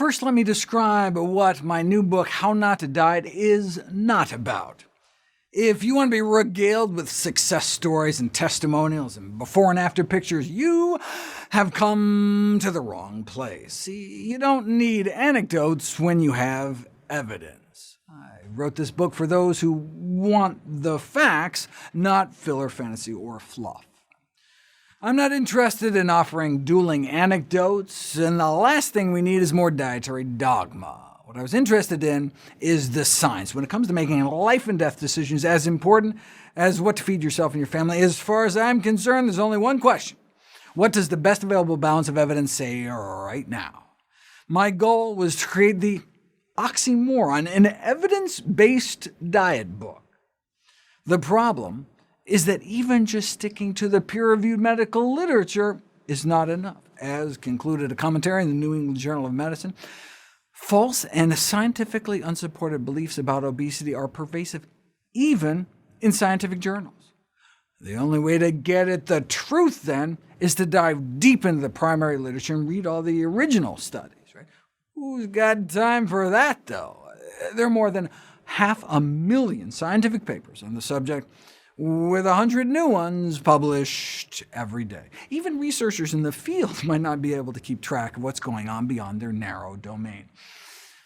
First, let me describe what my new book, How Not to Diet, is not about. If you want to be regaled with success stories and testimonials and before and after pictures, you have come to the wrong place. See, you don't need anecdotes when you have evidence. I wrote this book for those who want the facts, not filler fantasy or fluff. I'm not interested in offering dueling anecdotes, and the last thing we need is more dietary dogma. What I was interested in is the science. When it comes to making life-and-death decisions as important as what to feed yourself and your family, as far as I'm concerned, there's only one question. What does the best available balance of evidence say right now? My goal was to create the oxymoron, an evidence-based diet book. The problem is that even just sticking to the peer-reviewed medical literature is not enough. As concluded a commentary in the New England Journal of Medicine, false and scientifically unsupported beliefs about obesity are pervasive even in scientific journals. The only way to get at the truth, then, is to dive deep into the primary literature and read all the original studies. Right? Who's got time for that, though? There are more than 500,000 scientific papers on the subject, with 100 new ones published every day. Even researchers in the field might not be able to keep track of what's going on beyond their narrow domain.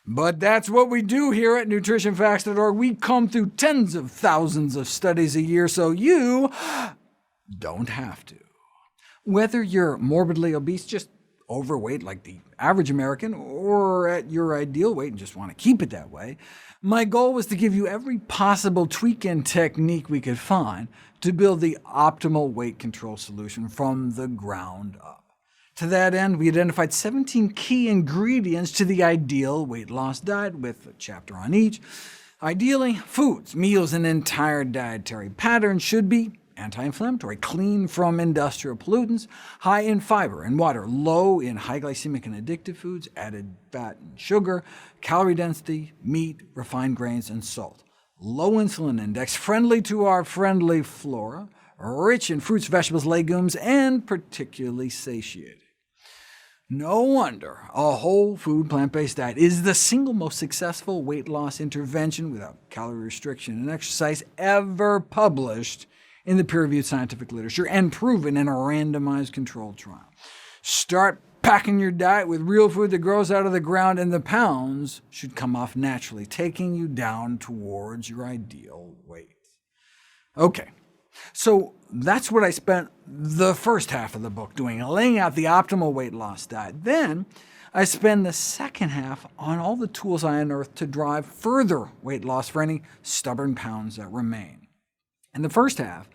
But that's what we do here at nutritionfacts.org. We comb through tens of thousands of studies a year, so you don't have to. Whether you're morbidly obese, just overweight like the average American, or at your ideal weight and just want to keep it that way, my goal was to give you every possible tweak and technique we could find to build the optimal weight control solution from the ground up. To that end, we identified 17 key ingredients to the ideal weight loss diet, with a chapter on each. Ideally, foods, meals, and entire dietary patterns should be anti-inflammatory, clean from industrial pollutants, high in fiber and water, low in high glycemic and addictive foods, added fat and sugar, calorie density, meat, refined grains, and salt, low insulin index, friendly to our friendly flora, rich in fruits, vegetables, legumes, and particularly satiating. No wonder a whole food, plant-based diet is the single most successful weight loss intervention without calorie restriction and exercise ever published in the peer-reviewed scientific literature and proven in a randomized controlled trial. Start packing your diet with real food that grows out of the ground, and the pounds should come off naturally, taking you down towards your ideal weight. Okay, so that's what I spent the first half of the book doing, laying out the optimal weight loss diet. Then I spend the second half on all the tools I unearthed to drive further weight loss for any stubborn pounds that remain. In the first half,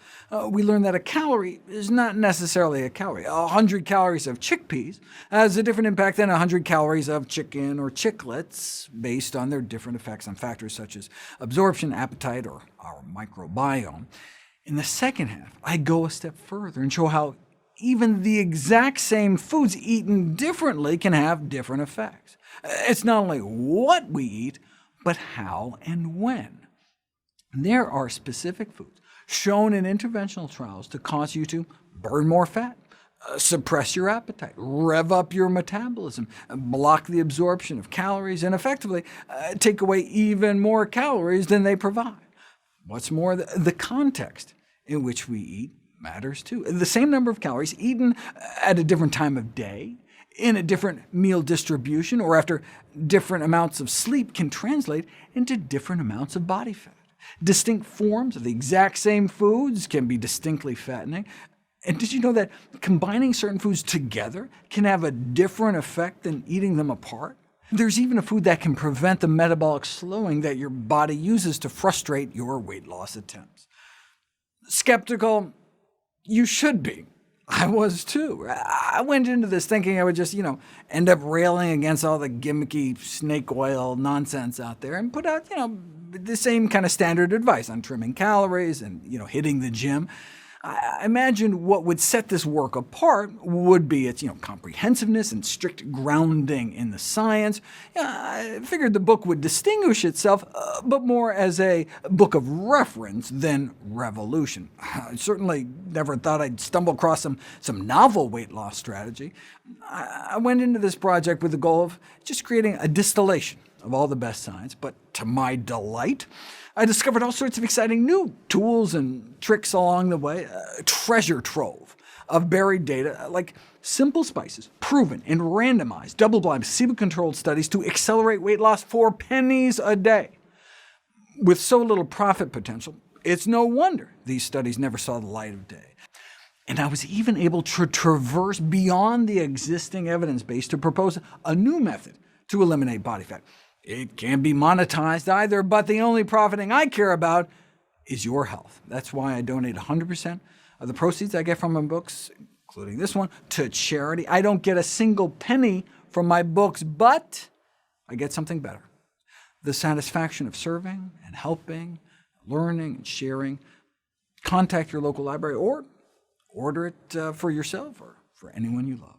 we learned that a calorie is not necessarily a calorie. 100 calories of chickpeas has a different impact than 100 calories of chicken or chiclets, based on their different effects on factors such as absorption, appetite, or our microbiome. In the second half, I go a step further and show how even the exact same foods eaten differently can have different effects. It's not only what we eat, but how and when. There are specific foods shown in interventional trials to cause you to burn more fat, suppress your appetite, rev up your metabolism, block the absorption of calories, and effectively take away even more calories than they provide. What's more, the context in which we eat matters too. The same number of calories eaten at a different time of day, in a different meal distribution, or after different amounts of sleep can translate into different amounts of body fat. Distinct forms of the exact same foods can be distinctly fattening. And did you know that combining certain foods together can have a different effect than eating them apart? There's even a food that can prevent the metabolic slowing that your body uses to frustrate your weight loss attempts. Skeptical? You should be. I was too. I went into this thinking I would just, end up railing against all the gimmicky snake oil nonsense out there and put out, the same kind of standard advice on trimming calories and, hitting the gym. I imagine what would set this work apart would be its comprehensiveness and strict grounding in the science. I figured the book would distinguish itself, but more as a book of reference than revolution. I certainly never thought I'd stumble across some novel weight loss strategy. I went into this project with the goal of just creating a distillation of all the best science, but to my delight, I discovered all sorts of exciting new tools and tricks along the way, a treasure trove of buried data, like simple spices, proven in randomized, double-blind, placebo-controlled studies to accelerate weight loss for pennies a day. With so little profit potential, it's no wonder these studies never saw the light of day. And I was even able to traverse beyond the existing evidence base to propose a new method to eliminate body fat. It can't be monetized either, but the only profiting I care about is your health. That's why I donate 100% of the proceeds I get from my books, including this one, to charity. I don't get a single penny from my books, but I get something better. The satisfaction of serving and helping, learning and sharing. Contact your local library or order it for yourself or for anyone you love.